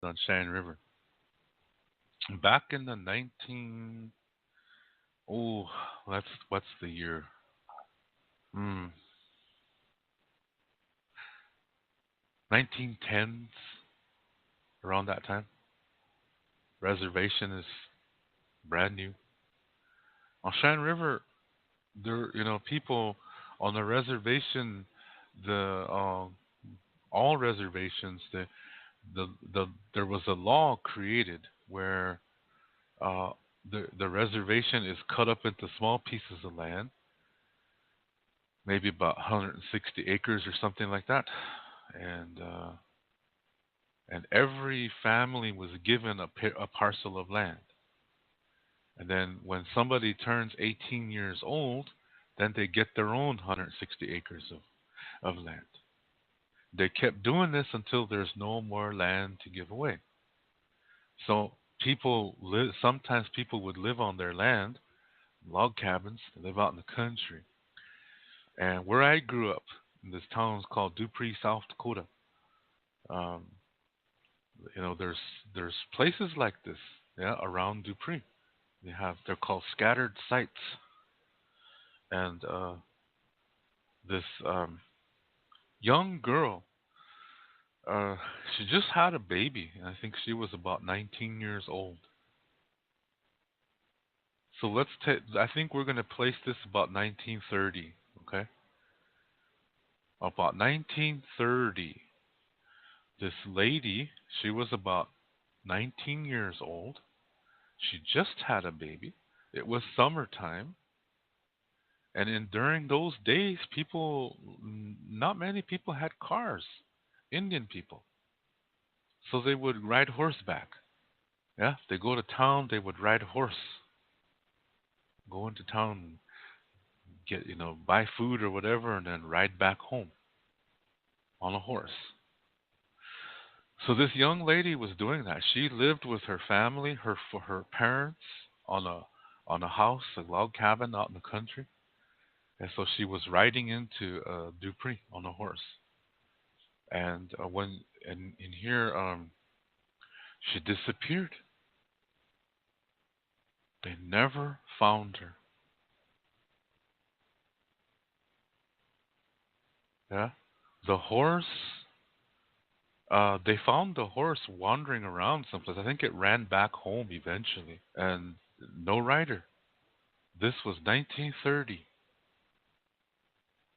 on Cheyenne River. Back in the 19 oh, that's what's the year? Hmm, 1910s, around that time. Reservation is brand new. On Cheyenne River, people on the reservation, the all reservations, the there was a law created where uh, the reservation is cut up into small pieces of land, maybe about 160 acres or something like that, and every family was given a parcel of land. And then when somebody turns 18 years old, then they get their own 160 acres of land. They kept doing this until there's no more land to give away. So sometimes people would live on their land, log cabins, they live out in the country. And where I grew up, in this town is called Dupree, South Dakota. Um, there's places like this, yeah, around Dupree. They're called scattered sites, and this young girl, uh, she just had a baby, and I think she was about 19 years old. So I think we're going to place this about 1930, okay? About 1930, this lady, she was about 19 years old. She just had a baby. It was summertime, and during those days, not many people had cars. Indian people, so they would ride horseback. Yeah, they go to town, they would ride a horse, go into town, get buy food or whatever, and then ride back home on a horse. So this young lady was doing that. She lived with her family, her parents on a house, a log cabin out in the country, and so she was riding into Dupree on a horse. And when and in here, she disappeared. They never found her. Yeah, the horse. They found the horse wandering around someplace. I think it ran back home eventually, and no rider. This was 1930.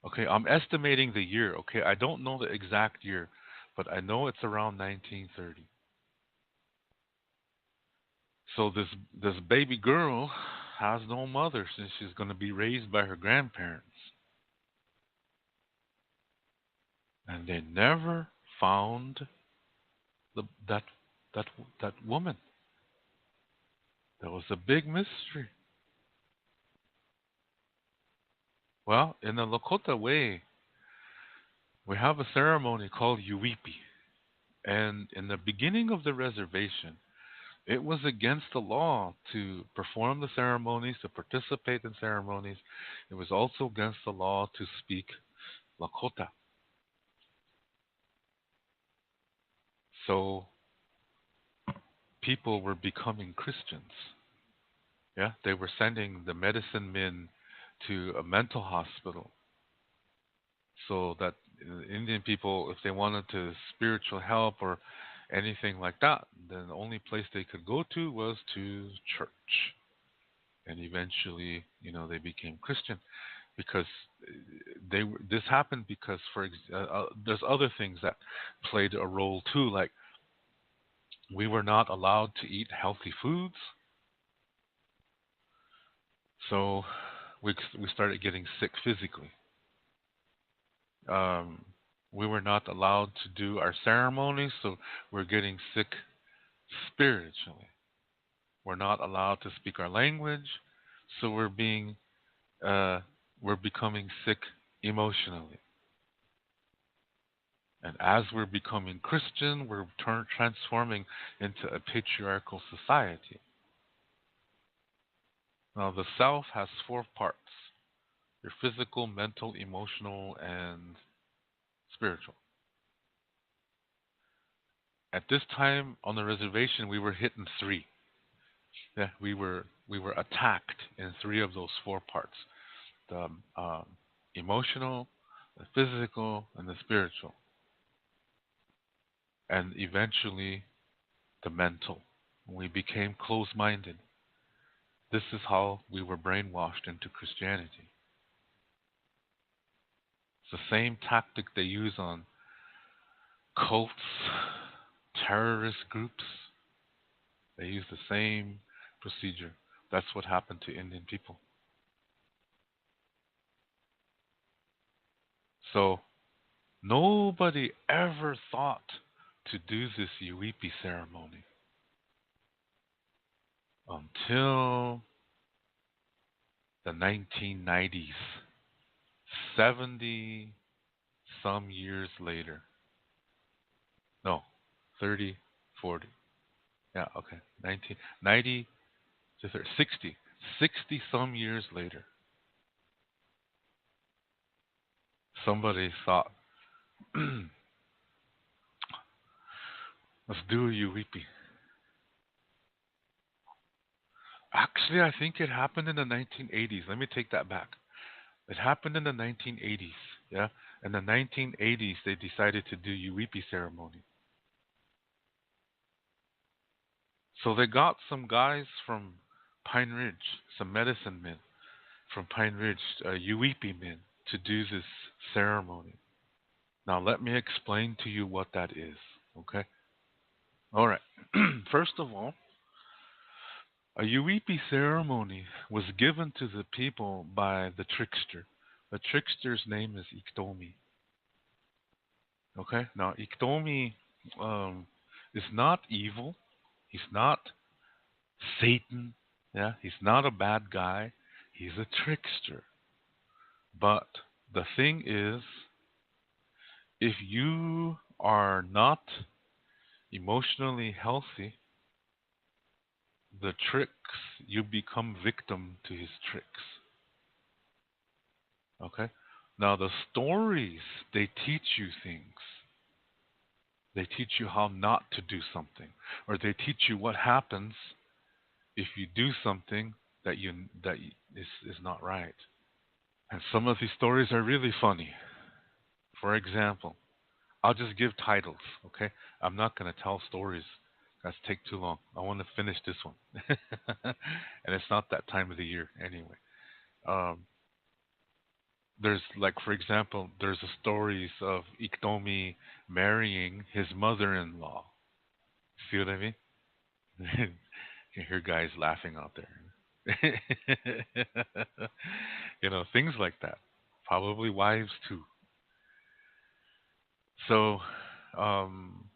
Okay, I'm estimating the year. Okay, I don't know the exact year, but I know it's around 1930. So this baby girl has no mother since she's going to be raised by her grandparents, and they never found the that that woman. That was a big mystery. Well, in the Lakota way, we have a ceremony called Uwipi, and in the beginning of the reservation, it was against the law to perform the ceremonies, to participate in ceremonies. It was also against the law to speak Lakota. So people were becoming Christians. Yeah, they were sending the medicine men to a mental hospital so that Indian people, if they wanted to spiritual help or anything like that, then the only place they could go to was to church. And eventually, they became Christian because this happened because there's other things that played a role too, like we were not allowed to eat healthy foods, so we started getting sick physically. Um, we were not allowed to do our ceremonies, so we're getting sick spiritually. We're not allowed to speak our language, so uh, we're becoming sick emotionally. And as we're becoming Christian, we're transforming into a patriarchal society. Now, the self has four parts: your physical, mental, emotional, and spiritual. At this time on the reservation, we were hit in three. Yeah, we were attacked in three of those four parts: the emotional, the physical, and the spiritual, and eventually the mental. We became closed-minded. This is how we were brainwashed into Christianity. It's the same tactic they use on cults, terrorist groups. They use the same procedure. That's what happened to Indian people. So nobody ever thought to do this Yuipi ceremony until the 1990s, 70 some years later. No, 30, 40. Yeah, okay. 1990 to 30, 60. 60 some years later, somebody thought, let's do a Yuipi. Actually, I think it happened in the 1980s. Let me take that back. It happened in the 1980s. Yeah, in the 1980s, they decided to do Yuipi ceremony. So they got some guys from Pine Ridge, some medicine men from Pine Ridge, Yuipi men, to do this ceremony. Now, let me explain to you what that is. Okay? All right. First of all, a Yuipi ceremony was given to the people by the trickster. The trickster's name is Iktomi. Okay? Now, Iktomi is not evil. He's not Satan. Yeah? He's not a bad guy. He's a trickster. But the thing is, if you are not emotionally healthy, the tricks, you become victim to his tricks. Okay? Now, the stories, they teach you things. They teach you how not to do something, or they teach you what happens if you do something that is not right. And some of these stories are really funny. For example, I'll just give titles, okay? I'm not going to tell stories. That's take too long. I want to finish this one. And it's not that time of the year anyway. Um, there's like, for example, there's the stories of Iktomi marrying his mother-in-law. See what I mean? You can hear guys laughing out there. Things like that. Probably wives too. So, um,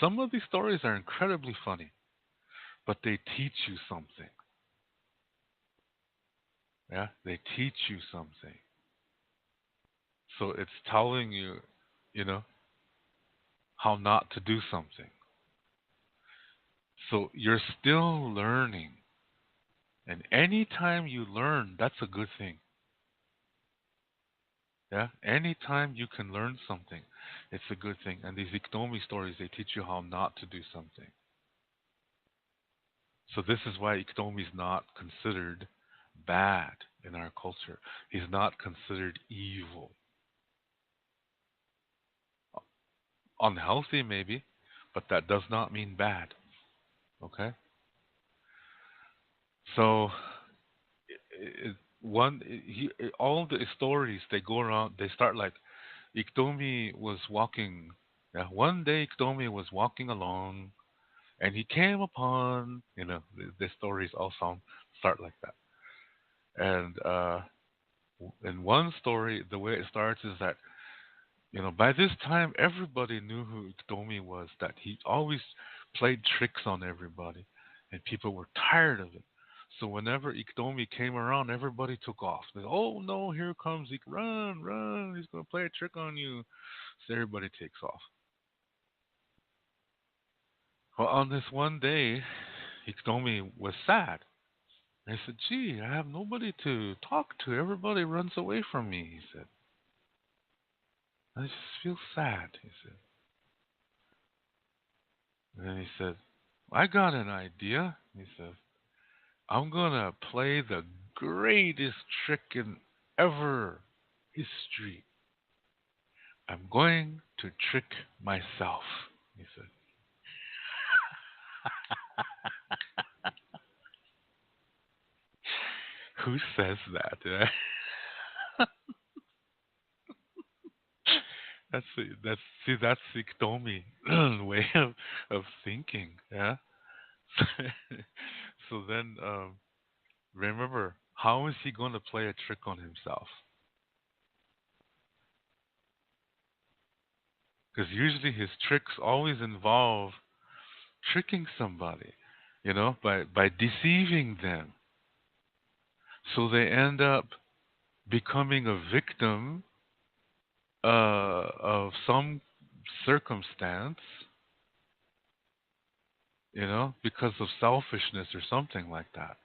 some of these stories are incredibly funny, but they teach you something. Yeah, they teach you something. So it's telling you, you know, how not to do something. So you're still learning. And anytime you learn, that's a good thing. Yeah? Anytime you can learn something, it's a good thing. And these Iktomi stories, they teach you how not to do something. So this is why Iktomi is not considered bad in our culture. He's not considered evil. Unhealthy, maybe, but that does not mean bad. Okay? So all the stories they go around. They start like Iktomi was walking. Yeah, one day Iktomi was walking along, and he came upon. The stories all start like that. And in one story, the way it starts is that by this time everybody knew who Iktomi was. That he always played tricks on everybody, and people were tired of it. So whenever Iktomi came around, everybody took off. They, oh no, here comes Ik! Run, run! He's gonna play a trick on you. So everybody takes off. Well, on this one day, Iktomi was sad. I said, "Gee, I have nobody to talk to. Everybody runs away from me." He said, "I just feel sad." He said. And he said, I got an idea. He says, I'm going to play the greatest trick in ever history. I'm going to trick myself, he said. Who says that? That's the Iktomi way of thinking, yeah. So then, remember, how is he going to play a trick on himself? Because usually his tricks always involve tricking somebody, by deceiving them. So they end up becoming a victim of some circumstance, because of selfishness or something like that.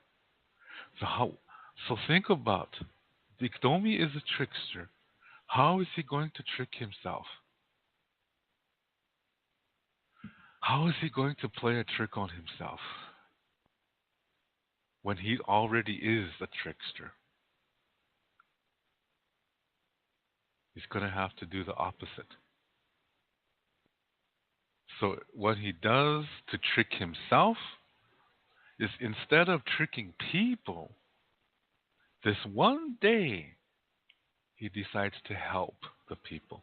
So think about, Iktomi is a trickster. How is he going to trick himself? How is he going to play a trick on himself when he already is a trickster? He's going to have to do the opposite. So what he does to trick himself is, instead of tricking people, this one day he decides to help the people.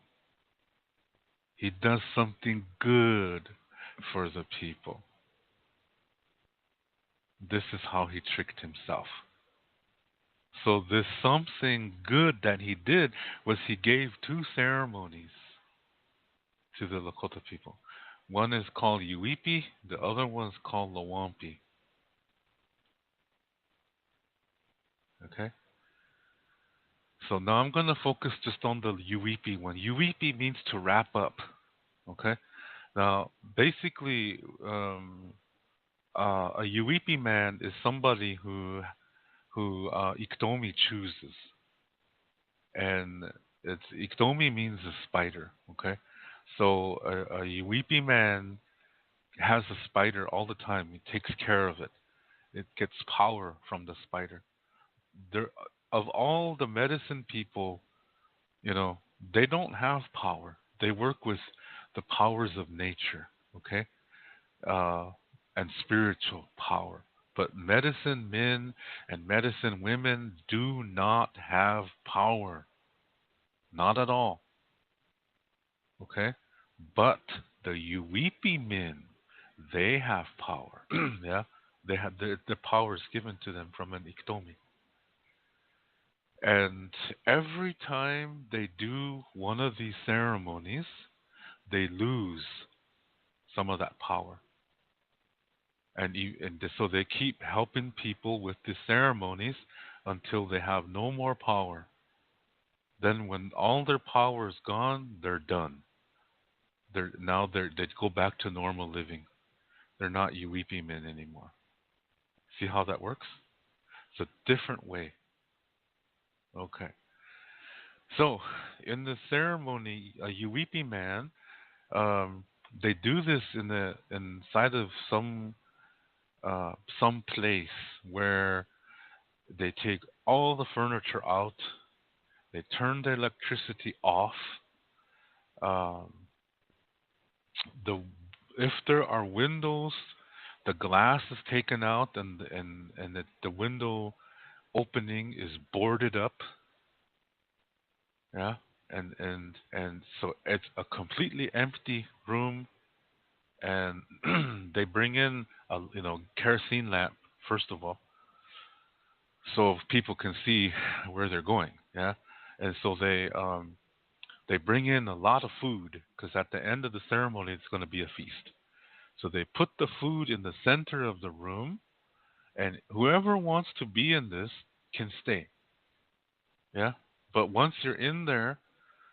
He does something good for the people. This is how he tricked himself. So this something good that he did was he gave two ceremonies to the Lakota people. One is called Uipi, the other one is called Lawampi. Okay? So now I'm going to focus just on the Uipi one. Uipi means to wrap up. Okay? Now, basically, a Uipi man is somebody who Iktomi chooses. And Iktomi means a spider. Okay? So a Uipi man has a spider all the time. He takes care of it. It gets power from the spider. There, of all the medicine people, you know, they don't have power. They work with the powers of nature, okay, uh, and spiritual power. But medicine men and medicine women do not have power, not at all, okay. But the Uipi men, they have power. Yeah, they have the powers given to them from an Iktomi. And every time they do one of these ceremonies, they lose some of that power. So they keep helping people with the ceremonies until they have no more power. Then, when all their power is gone, they're done. They go back to normal living. They're not Uipi men anymore. See how that works? It's a different way. Okay. So, in the ceremony, a Uipi man, um, they do this inside of some place where they take all the furniture out, they turn the electricity off. Um, the If there are windows, the glass is taken out, and the window opening is boarded up. Yeah, and so it's a completely empty room, and they bring in a kerosene lamp first of all, so people can see where they're going. Yeah, and so they bring in a lot of food because at the end of the ceremony it's going to be a feast. So they put the food in the center of the room, and whoever wants to be in this can stay. Yeah, but once you're in there,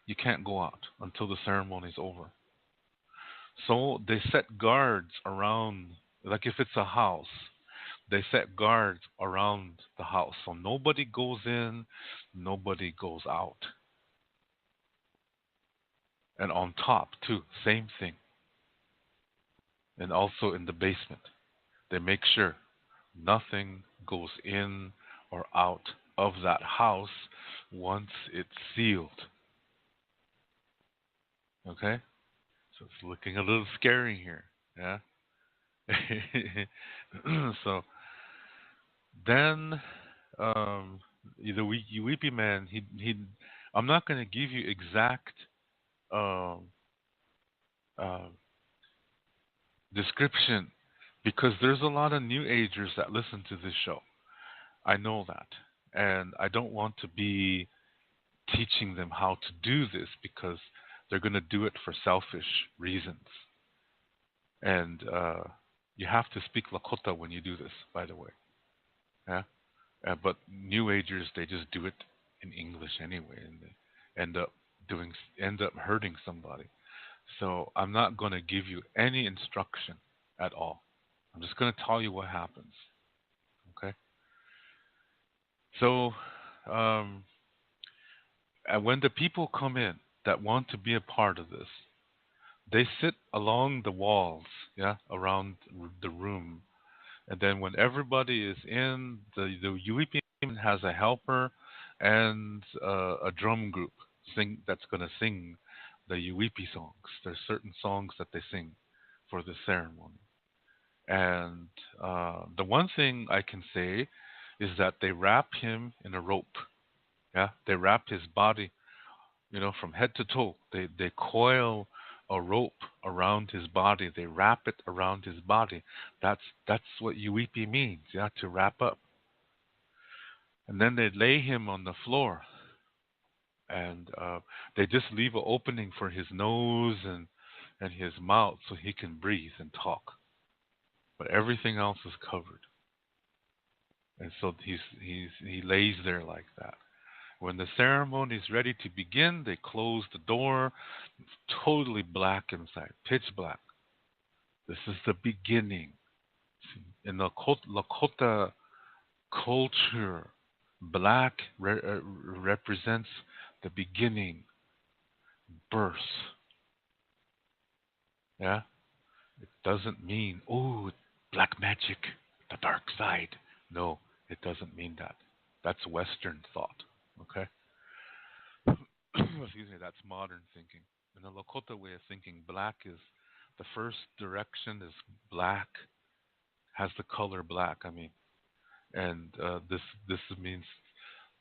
you can't go out until the ceremony is over. So they set guards around, like if it's a house, they set guards around the house. So nobody goes in, nobody goes out. And on top, too, same thing. and also in the basement. They make sure nothing goes in or out of that house once it's sealed. Okay? So it's looking a little scary here. Yeah? So then um the weepy man he I'm not going to give you exact um uh, description because there's a lot of new agers that listen to this show. I know that. And I don't want to be teaching them how to do this because they're going to do it for selfish reasons. And you have to speak Lakota when you do this, by the way. Yeah? But New Agers, they just do it in English anyway, and they end up doing end up hurting somebody. So I'm not going to give you any instruction at all. I'm just going to tell you what happens. Okay. So um, and when the people come in that want to be a part of this, they sit along the walls, yeah, around the room. And then when everybody is in, the UEP has a helper and a drum group that's going to sing the UEP songs. There's certain songs that they sing for the ceremony. And the one thing I can say is that they wrap him in a rope. Yeah, they wrap his body, from head to toe. They coil a rope around his body. They wrap it around his body. That's what Uipi means. Yeah, to wrap up. And then they lay him on the floor, and they just leave an opening for his nose and his mouth so he can breathe and talk. But everything else is covered, and so he lays there like that. When the ceremony is ready to begin, they close the door. It's totally black inside, pitch black. This is the beginning. In the Lakota culture, black represents the beginning, birth. Yeah? It doesn't mean, oh, black magic, the dark side. No, it doesn't mean that. That's Western thought. Okay? Excuse me, that's modern thinking. In the Lakota way of thinking, black is the first direction is black, has the color black. I mean, and this means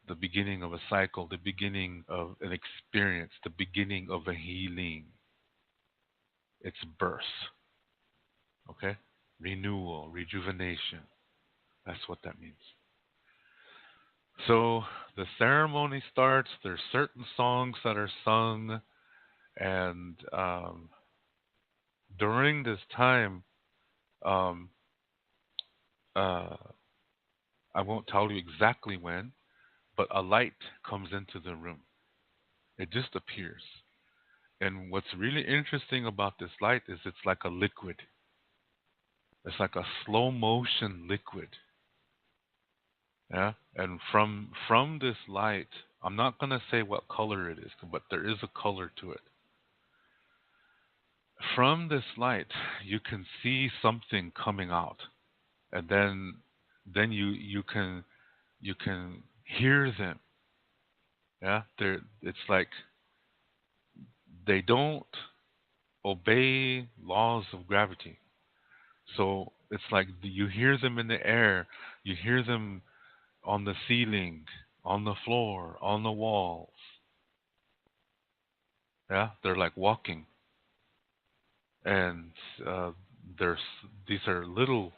the beginning of a cycle, the beginning of an experience, the beginning of a healing. It's birth. Okay, renewal, rejuvenation. That's what that means. So the ceremony starts. There's certain songs that are sung, and during this time, um, uh, I won't tell you exactly when, but a light comes into the room. It just appears. And what's really interesting about this light is it's like a liquid. It's like a slow motion liquid. Yeah? And from this light, I'm not going to say what color it is, but there is a color to it. From this light, you can see something coming out. And then you can hear them. Yeah? It's like they don't obey laws of gravity. So it's like you hear them in the air, you hear them on the ceiling, on the floor, on the walls. Yeah, they're like walking, and uh, there's these are little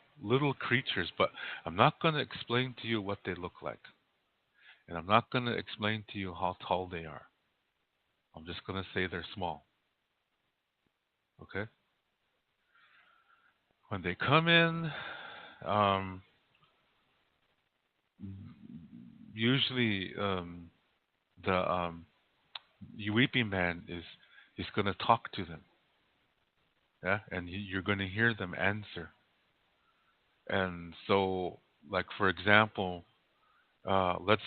creatures, but I'm not going to explain to you what they look like, and I'm not going to explain to you how tall they are. I'm just going to say they're small. Okay. When they come in, um, usually the weeping man is he's going to talk to them, yeah, and you're going to hear them answer. And so, like for example, let's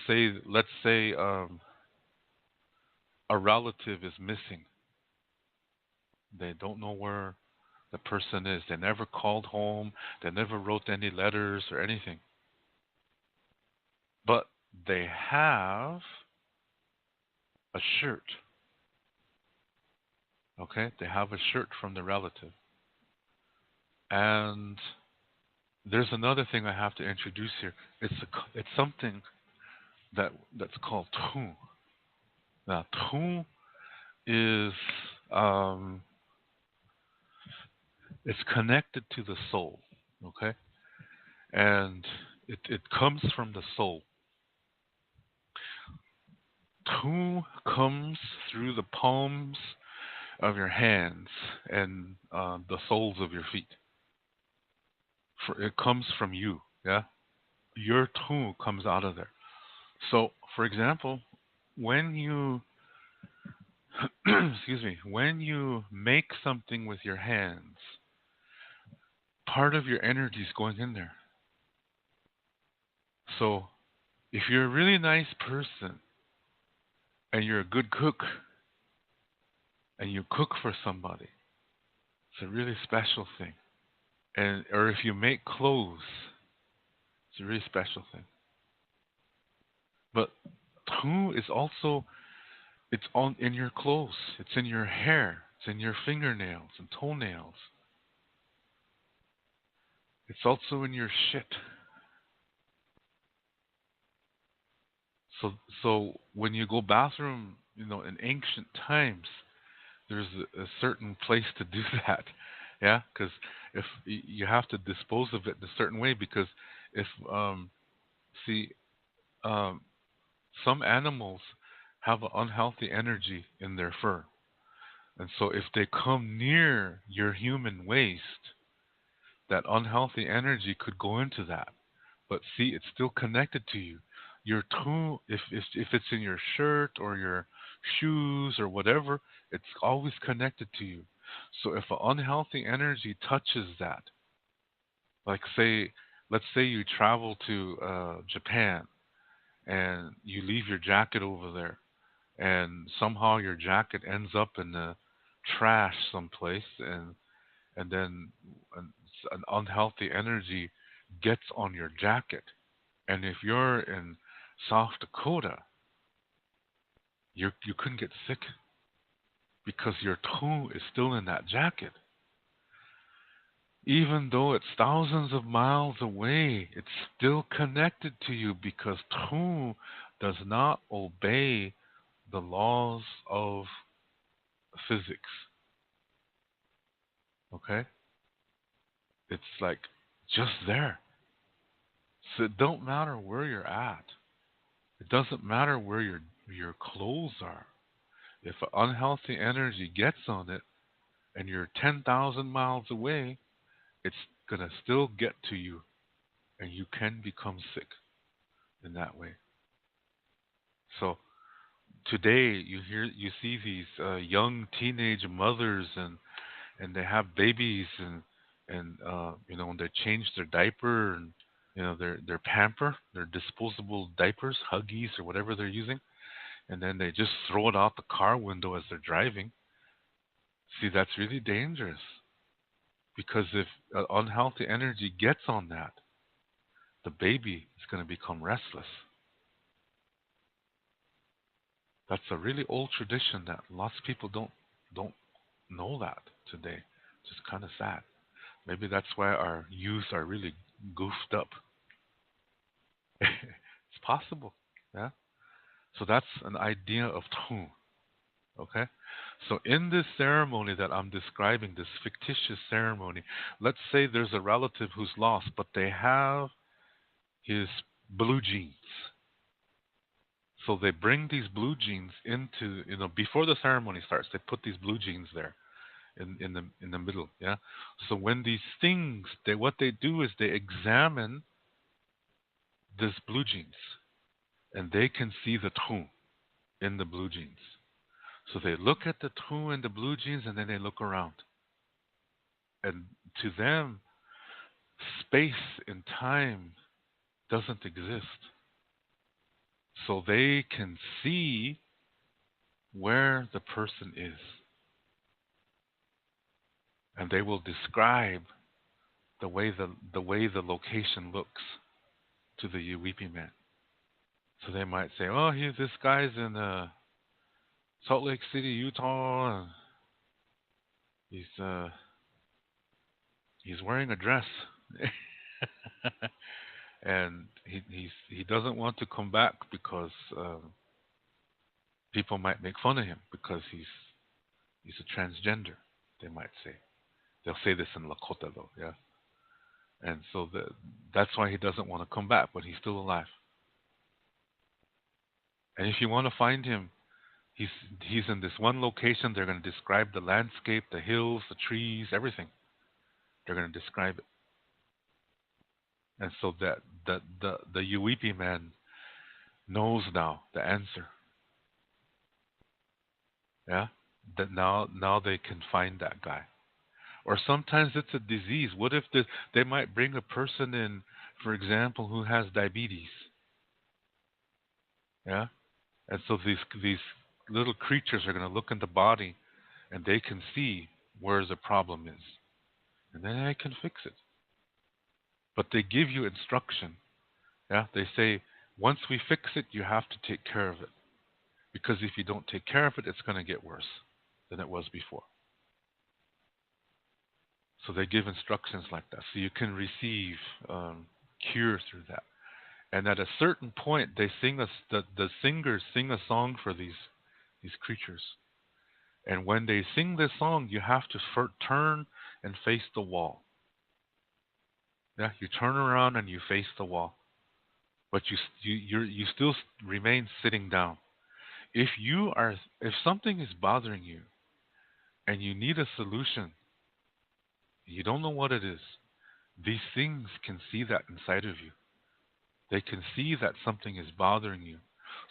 say a relative is missing. They don't know where the person is. They never called home, they never wrote any letters or anything. But they have a shirt. Okay? They have a shirt from the relative. And there's another thing I have to introduce here. It's something that's called tu. Now, tu is um, it's connected to the soul, okay, and it comes from the soul. Tu comes through the palms of your hands and the soles of your feet. It comes from you, yeah. Your tu comes out of there. So, for example, when you excuse me, when you make something with your hands, part of your energy is going in there. So if you're a really nice person and you're a good cook and you cook for somebody, it's a really special thing. And or if you make clothes, it's a really special thing. But tu is also it's on in your clothes, it's in your hair, it's in your fingernails and toenails. It's also in your shit. So so when you go bathroom, in ancient times, there's a certain place to do that. Yeah, because if you have to dispose of it in a certain way, because if see um, some animals have an unhealthy energy in their fur, and so if they come near your human waste, that unhealthy energy could go into that. But see, it's still connected to you. Your tone, if it's in your shirt or your shoes or whatever, it's always connected to you. So if an unhealthy energy touches that, like let's say you travel to Japan and you leave your jacket over there, and somehow your jacket ends up in the trash someplace, and then an unhealthy energy gets on your jacket. And if you're in South Dakota, you couldn't get sick because your toe is still in that jacket. Even though it's thousands of miles away, it's still connected to you because toe does not obey the laws of physics. Okay? It's like just there. So it don't matter where you're at. It doesn't matter where your clothes are. If an unhealthy energy gets on it and you're 10,000 miles away, it's going to still get to you and you can become sick in that way. So today you see these young teenage mothers and they have babies and they change their diaper and their pamper, their disposable diapers, Huggies or whatever they're using, and then they just throw it out the car window as they're driving. See, that's really dangerous because if unhealthy energy gets on that, the baby is going to become restless. That's a really old tradition that lots of people don't know that today. It's just kind of sad. Maybe that's why our youth are really goofed up. It's possible. Yeah. So that's an idea of tone. Okay? So in this ceremony that I'm describing, this fictitious ceremony, let's say there's a relative who's lost, but they have his blue jeans. So they bring these blue jeans into, before the ceremony starts, they put these blue jeans there in the middle, yeah. So when these things, what they do is they examine this blue jeans and they can see the tone in the blue jeans. So they look at the two and the blue jeans and then they look around. And to them, space and time doesn't exist. So they can see where the person is. and they will describe the way the location looks to the Uweepy man. So they might say, "Oh, this guy's in Salt Lake City, Utah. And he's he's wearing a dress, and he doesn't want to come back because people might make fun of him because he's a transgender." They might say. They'll say this in Lakota though, yeah. And so that's why he doesn't want to come back, but he's still alive. And if you want to find him, he's he's in this one location. They're going to describe the landscape, the hills, the trees, everything. They're going to describe it. And so that the Uweepy man knows now the answer. Yeah, that now they can find that guy. Or sometimes it's a disease. What if they might bring a person in, for example, who has diabetes? Yeah, and so these little creatures are going to look in the body, and they can see where the problem is, and then they can fix it. But they give you instruction. Yeah, they say once we fix it, you have to take care of it, because if you don't take care of it, it's going to get worse than it was before. So they give instructions like that, so you can receive cure through that. And at a certain point, they sing us the singers sing a song for these creatures. And when they sing this song, you have to turn and face the wall. Yeah, you turn around and you face the wall, but you still remain sitting down. If something is bothering you and you need a solution, you don't know what it is. These things can see that inside of you. They can see that something is bothering you.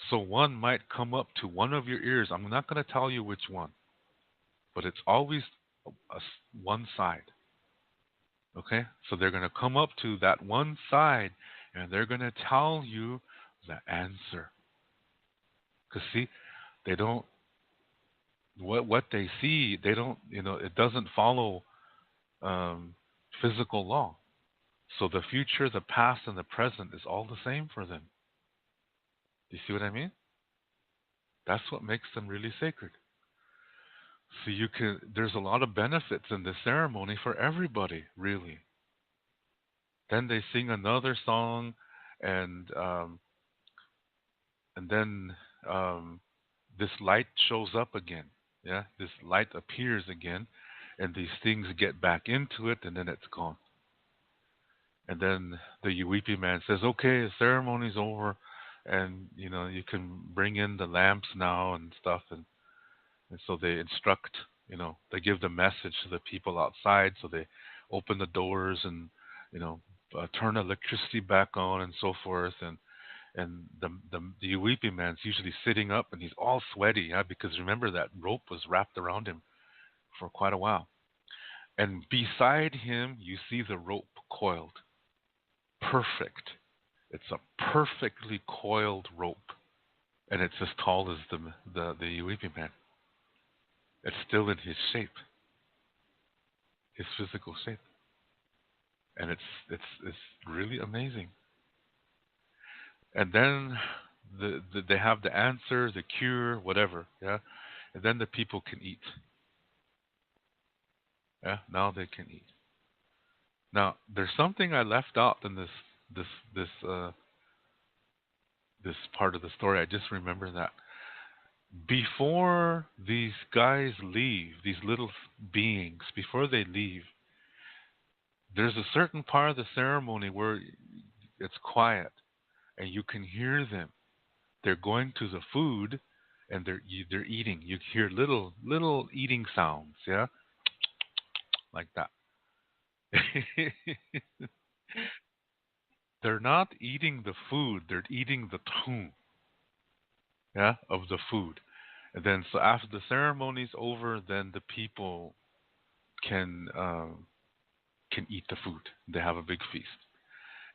So one might come up to one of your ears. I'm not going to tell you which one, but it's always one side. Okay? So they're going to come up to that one side and they're going to tell you the answer. Because, see, they don't, what they see, they don't, it doesn't follow um, physical law. So the future, the past, and the present is all the same for them. Do you see what I mean? That's what makes them really sacred. So there's a lot of benefits in this ceremony for everybody, really. Then they sing another song, and then this light shows up again. Yeah, this light appears again, and these things get back into it, and then it's gone. And then the Uweepy man says, "Okay, the ceremony's over, and you can bring in the lamps now and stuff." And so they instruct, they give the message to the people outside. So they open the doors and, turn electricity back on and so forth. And the Uweepy man's usually sitting up and he's all sweaty, yeah, because remember that rope was wrapped around him for quite a while. And beside him, you see the rope coiled. Perfect. It's a perfectly coiled rope, and it's as tall as the Uweepy man. It's still in his shape, his physical shape, and it's really amazing. And then they have the answer, the cure, whatever, yeah. And then the people can eat. Yeah, now they can eat. Now there's something I left out in this this uh, this part of the story. I just remember that before these guys leave, these little beings, before they leave, there's a certain part of the ceremony where it's quiet and you can hear them. They're going to the food and they're eating. You hear little eating sounds, yeah, like that. They're not eating the food; they're eating the tune, yeah, of the food. And then, so after the ceremony's over, then the people can eat the food. They have a big feast,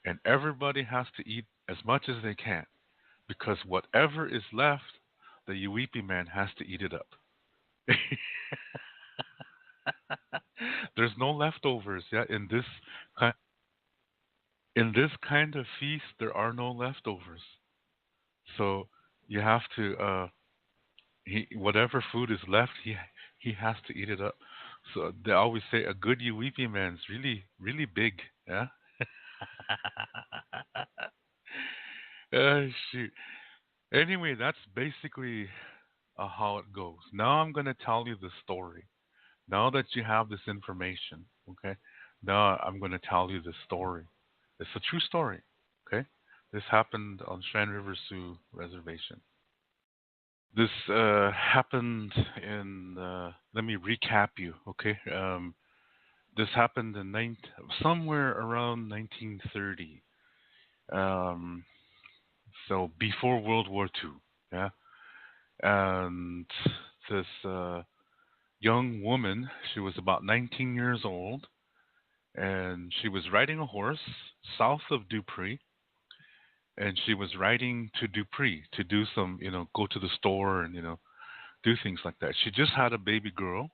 and everybody has to eat as much as they can because whatever is left, the Uweepy man has to eat it up. There's no leftovers. Yeah, ki- in this kind of feast, there are no leftovers. So you have to whatever food is left, he has to eat it up. So they always say a good Uweepy man's really big. Yeah. Shoot. Anyway, that's basically how it goes. Now I'm gonna tell you the story. Now that you have this information, okay? Now I'm gonna tell you the story. It's a true story. Okay. This happened on Cheyenne River Sioux Reservation. This happened in. Let me recap you, okay? This happened in somewhere around 1930. Um, so before World War II, yeah. And this young woman, she was about 19 years old, and she was riding a horse south of Dupree, and she was riding to Dupree to do some, go to the store and do things like that. She just had a baby girl,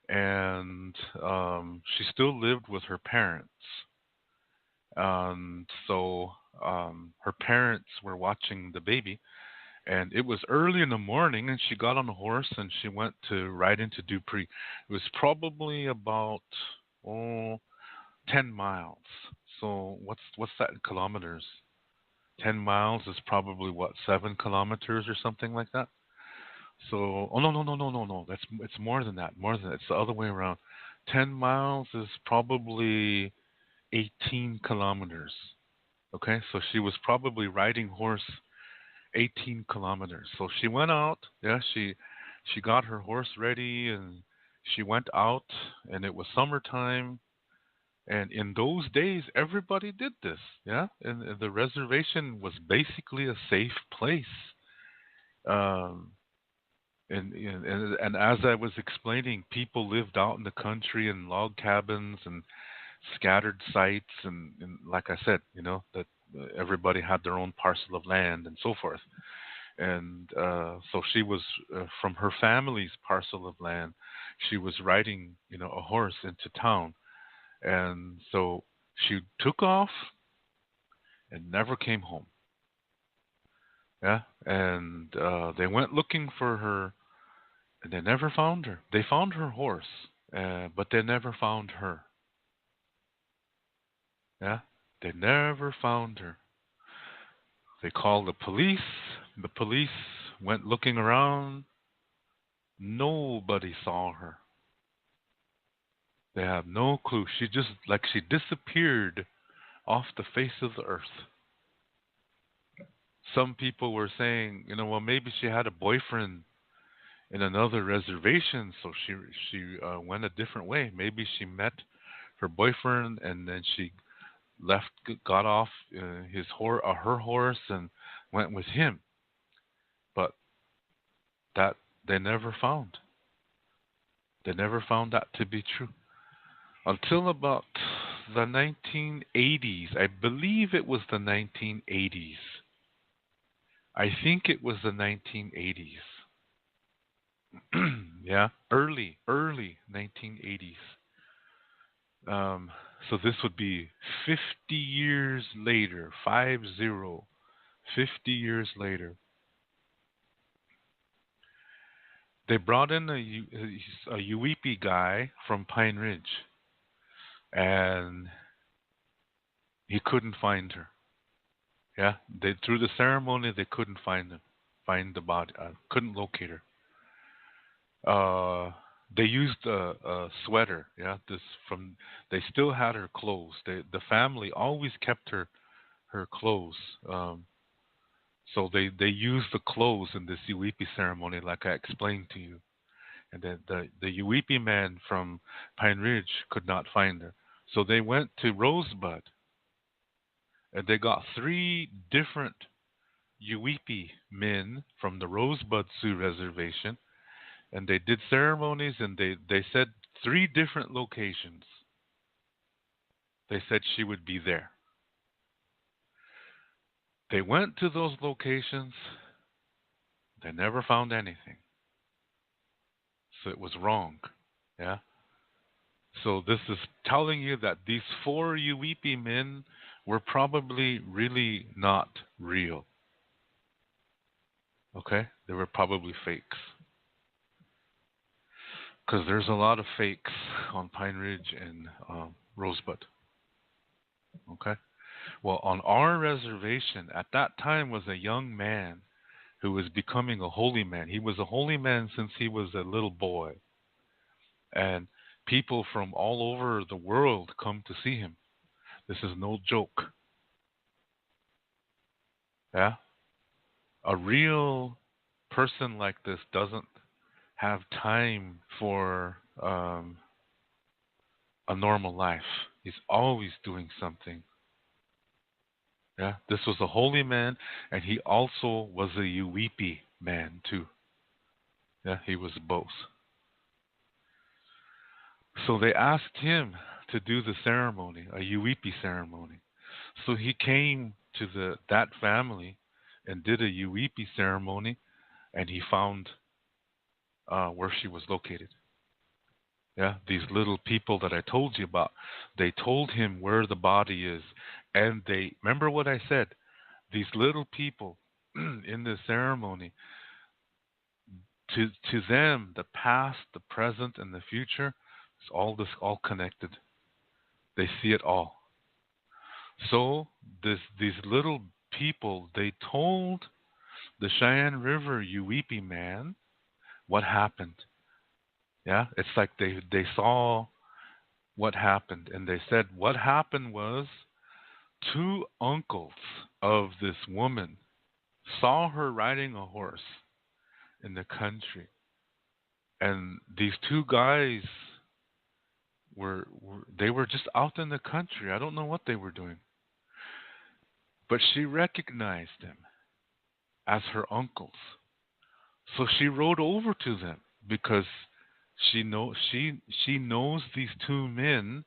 and she still lived with her parents. And so her parents were watching the baby, and it was early in the morning, and she got on a horse and she went to ride into Dupree. It was probably about oh 10 miles. So what's that in kilometers? 10 miles is probably what 7 kilometers or something like that. So, oh no. It's more than that. More than that. It's the other way around. 10 miles is probably 18 kilometers. Okay, so she was probably riding horse 18 kilometers. So she went out. Yeah, she got her horse ready and she went out. And it was summertime. And in those days, everybody did this. Yeah, and the reservation was basically a safe place. Um, and as I was explaining, people lived out in the country in log cabins and scattered sites, and like I said, that everybody had their own parcel of land and so forth. And so she was from her family's parcel of land. She was riding, a horse into town, and so she took off and never came home. Yeah, and they went looking for her, and they never found her. They found her horse, but they never found her. Yeah, they never found her. They called the police. The police went looking around. Nobody saw her. They have no clue. She just like she disappeared off the face of the earth. Some people were saying, well, maybe she had a boyfriend in another reservation, so she went a different way. Maybe she met her boyfriend and then she left, got off her horse, and went with him. But that they never found. They never found that to be true until about the 1980s. I believe it was the 1980s. I think it was the 1980s. Yeah, early 1980s. So this would be 50 years later, 50, 50 years later. They brought in a Uweepy guy from Pine Ridge, and he couldn't find her. Yeah, they through the ceremony they couldn't find the body, couldn't locate her. They used a sweater. Yeah, this from they still had her clothes. The family always kept her clothes. So they used the clothes in this Uweepy ceremony, like I explained to you. And then the Uweepy man from Pine Ridge could not find her. So they went to Rosebud, and they got 3 different Uweepy men from the Rosebud Sioux Reservation, and they did ceremonies, and they said 3 different locations. They said she would be there. They went to those locations. They never found anything. So it was wrong. Yeah. So this is telling you that these four Uipi men were probably really not real. Okay? They were probably fakes. Because there's a lot of fakes on Pine Ridge and Rosebud. Okay? Well, on our reservation at that time was a young man who was becoming a holy man. He was a holy man since he was a little boy. And people from all over the world come to see him. This is no joke. Yeah? A real person like this doesn't have time for a normal life. He's always doing something. Yeah, this was a holy man, and he also was a Uipi man too. Yeah, he was both. So they asked him to do the ceremony, a Uipi ceremony. So he came to that family and did a Uipi ceremony, and he found where she was located. Yeah, these little people that I told you about, they told him where the body is, and they remember what I said. These little people in the ceremony, to them, the past, the present, and the future is all connected. They see it all. So these little people, they told the Cheyenne River Uipi man what happened. Yeah, it's like they saw what happened, and they said what happened was two uncles of this woman saw her riding a horse in the country, and these two guys they were just out in the country. I don't know what they were doing, but she recognized them as her uncles. So she rode over to them because she knows these two men.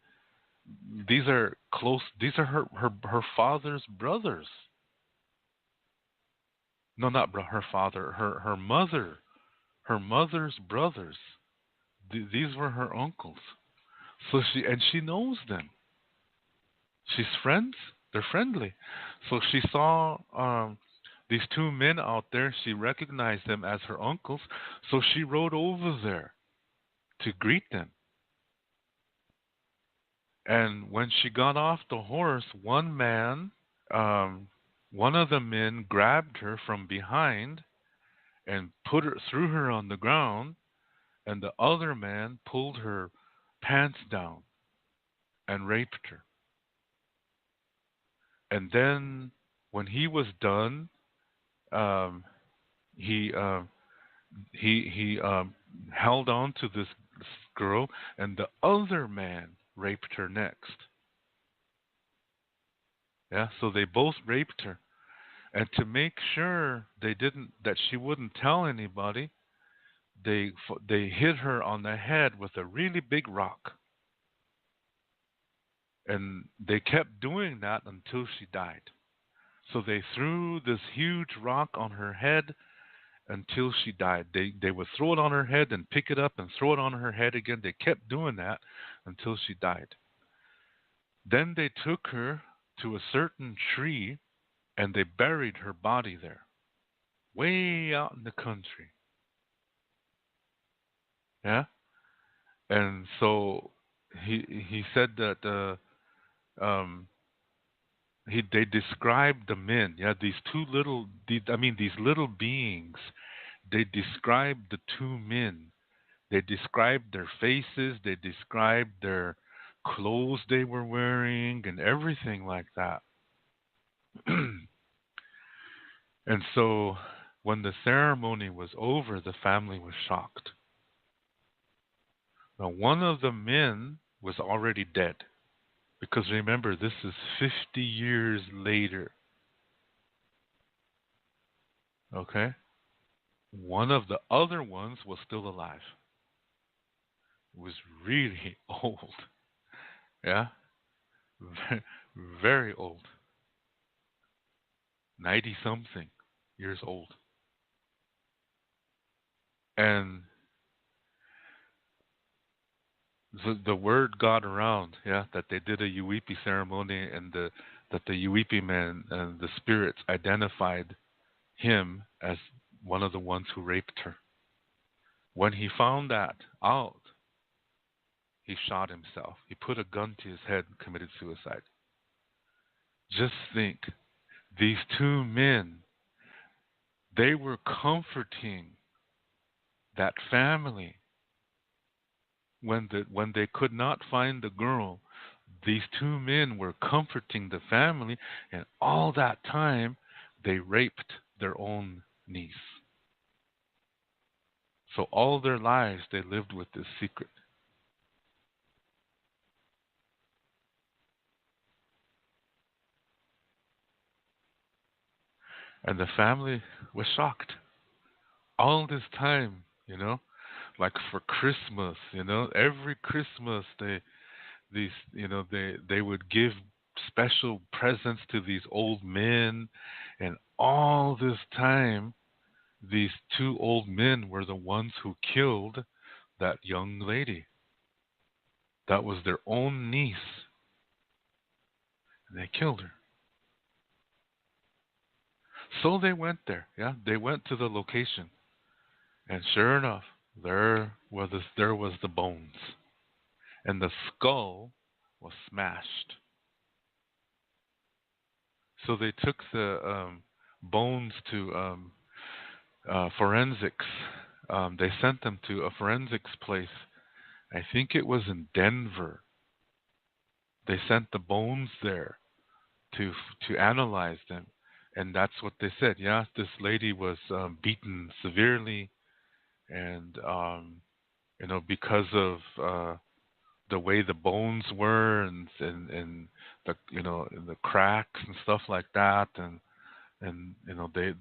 These are close. These are her father's brothers. No, not her father. Her mother's brothers. These were her uncles. So she knows them. She's friends. They're friendly. So she saw these two men out there. She recognized them as her uncles. So she rode over there to greet them. And when she got off the horse, um, one of the men grabbed her from behind and threw her on the ground, and the other man pulled her pants down and raped her. And then when he was done, um, he he held on to this girl, and the other man raped her next. Yeah, so they both raped her, and to make sure that she wouldn't tell anybody, they hit her on the head with a really big rock, and they kept doing that until she died. So they threw this huge rock on her head until she died. They would throw it on her head and pick it up and throw it on her head again. They kept doing that until she died. Then they took her to a certain tree and they buried her body there, way out in the country. Yeah, and so he said that um, they described the men. Yeah, these little beings. They described the two men. They described their faces, they described their clothes they were wearing, and everything like that. And so when the ceremony was over, the family was shocked. Now, one of the men was already dead. Because remember, this is 50 years later. Okay? One of the other ones was still alive. It was really old. Yeah? Very old. 90 something years old. And the word got around, yeah, that they did a Uipi ceremony, and that the Uipi man and the spirits identified him as one of the ones who raped her. When he found that out, he shot himself. He put a gun to his head and committed suicide. Just think, these two men, they were comforting that family when they could not find the girl. These two men were comforting the family, and all that time they raped their own niece. So all their lives they lived with this secret. And the family was shocked. All this time, like for Christmas, every Christmas they would give special presents to these old men, and all this time these two old men were the ones who killed that young lady. That was their own niece, and they killed her. So they went there. Yeah, they went to the location, and sure enough, there was the bones, and the skull was smashed. So they took the bones to forensics. They sent them to a forensics place. I think it was in Denver. They sent the bones there to to analyze them, and that's what they said. Yeah, this lady was beaten severely, and because of the way the bones were, and the the cracks and stuff like that, and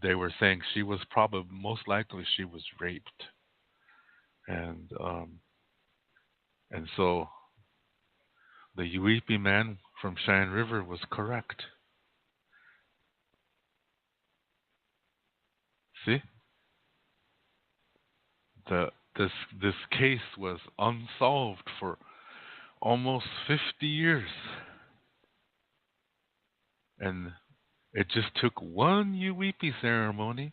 they were saying she was probably most likely she was raped, and so the Uipi man from Cheyenne River was correct. See, the this case was unsolved for almost 50 years, and it just took one Uipi ceremony,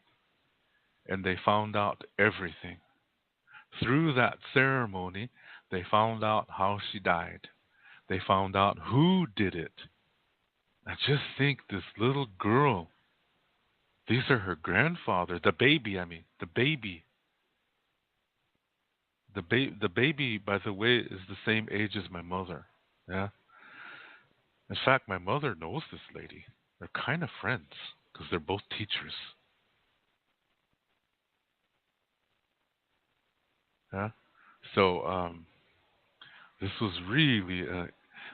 and they found out everything. Through that ceremony, they found out how she died. They found out who did it. Now just think, this little girl. These are her grandfather, the baby. I mean, the baby. The baby, by the way, is the same age as my mother. Yeah. In fact, my mother knows this lady. They're kind of friends because they're both teachers. Yeah. So this was really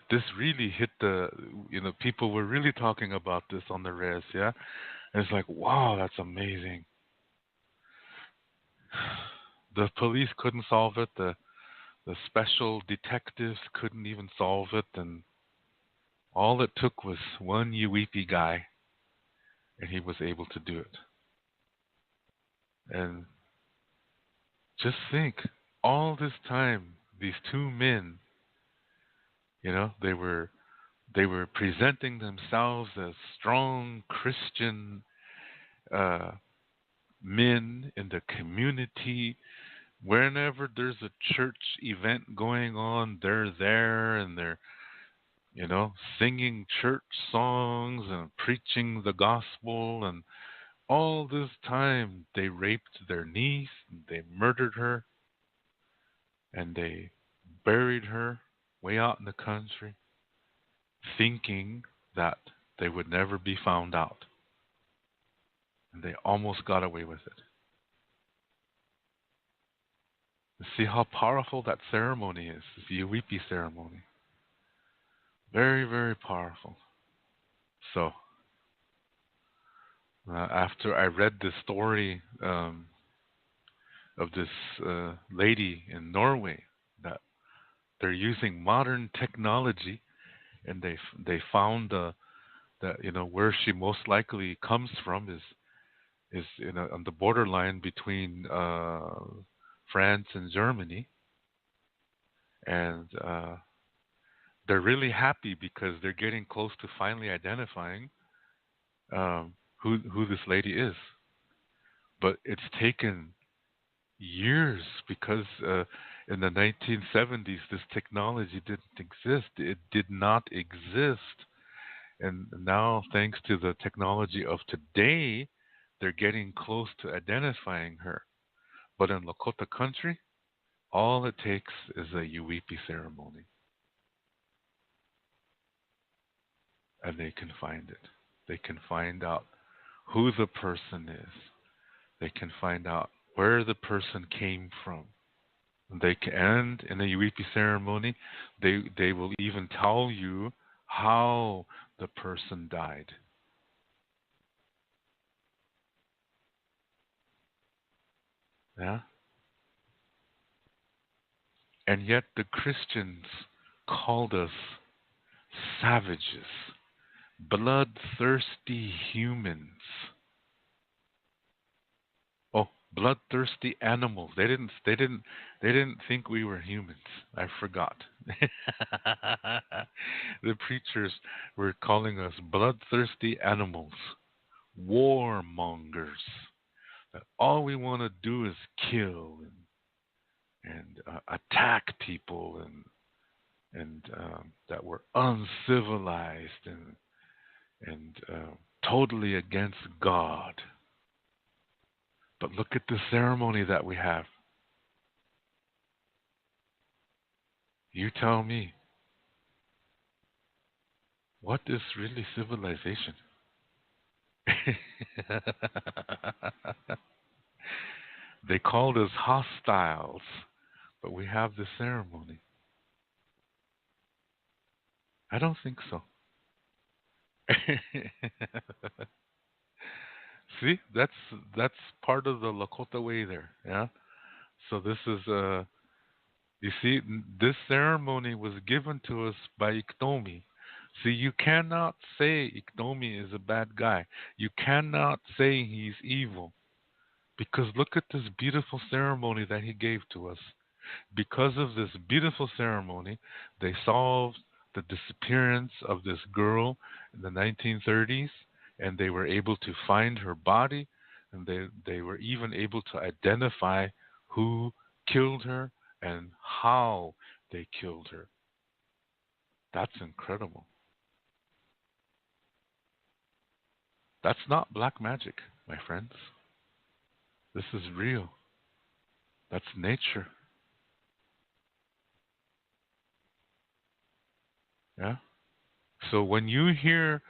this really hit the people were really talking about this on the res. Yeah. And it's like, wow, that's amazing. The police couldn't solve it. The special detectives couldn't even solve it, and all it took was one Uipi guy, and he was able to do it. And just think, all this time, these two men, they were presenting themselves as strong Christian uh, men in the community. Whenever there's a church event going on, they're there, and they're singing church songs and preaching the gospel. And all this time, they raped their niece, and they murdered her, and they buried her way out in the country, thinking that they would never be found out. And they almost got away with it. See how powerful that ceremony is, the Uipi ceremony. Very, very powerful. So, after I read the story of this lady in Norway, that they're using modern technology, and they found that where she most likely comes from is on the borderline between France and Germany, and they're really happy because they're getting close to finally identifying who this lady is. But it's taken years because in the 1970s this technology didn't exist. It did not exist, and now thanks to the technology of today, they're getting close to identifying her. But in Lakota country, all it takes is a Uipi ceremony, and they can find it. They can find out who the person is. They can find out where the person came from. They can, and in the Uipi ceremony, they will even tell you how the person died. Yeah, and yet the Christians called us savages, bloodthirsty humans. Oh, bloodthirsty animals. They didn't think we were humans. I forgot. The preachers were calling us bloodthirsty animals, warmongers. That all we want to do is kill and attack people and that we're uncivilized and totally against God. But look at the ceremony that we have. You tell me, what is really civilization? They called us hostiles, but we have the ceremony. I don't think so. See, that's part of the Lakota way there. Yeah. So this is you see, this ceremony was given to us by Iktomi. See, you cannot say Iktomi is a bad guy. You cannot say he's evil because look at this beautiful ceremony that he gave to us. Because of this beautiful ceremony, they solved the disappearance of this girl in the 1930s, and they were able to find her body, and they were even able to identify who killed her and how they killed her. That's incredible. That's not black magic, my friends. This is real. That's nature. Yeah. So when you hear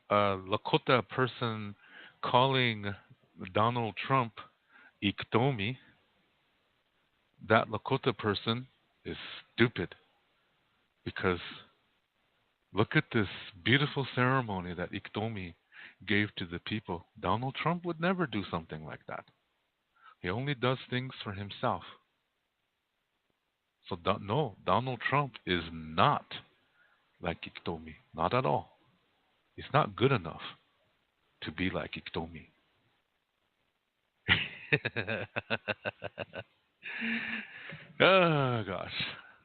a Lakota person calling Donald Trump Iktomi, that Lakota person is stupid because look at this beautiful ceremony that Iktomi gave to the people. Donald Trump would never do something like that. He only does things for himself. So no, Donald Trump is not like Iktomi, not at all. He's not good enough to be like Iktomi. Oh gosh,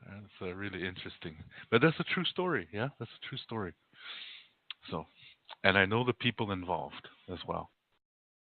that's really interesting. But that's a true story. Yeah, that's a true story. So, and I know the people involved as well.